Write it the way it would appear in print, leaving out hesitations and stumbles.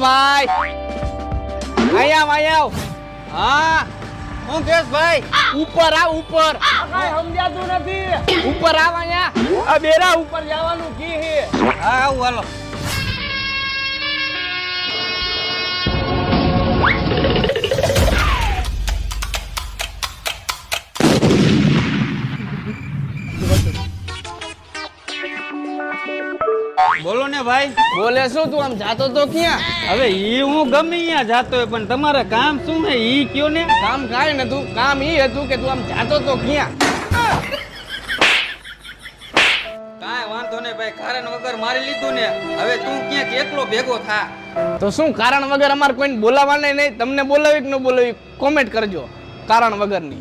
ભાઈ અહીંયા આવ હા હું કેસ ભાઈ ઉપર આવ ઉપર કાઈ સમજાતું નથી ઉપર આવ અહીંયા આ બેરા ઉપર જવાનું કી હે હા આવું હાલો બોલો ને ભાઈ બોલે શું તું આમ જાતો તો ક્યાં હવે ઈ હું ગમે અહીંયા જાતો હોય પણ તમારે કામ શું હે ઈ કયો ને કામ કાંઈ નતું કામ ઈ હતું કે તું આમ જાતો તો ક્યાં કાંઈ વાંધો નહીં ભાઈ કારણ વગર મારી લીધું ને હવે તું ક્યાંક એકલો ભેગો થા તો શું કારણ વગર અમારે કોઈને બોલાવવાના નહીં તમને બોલાવી કે ન બોલાવી કોમેન્ટ કરજો કારણ વગરની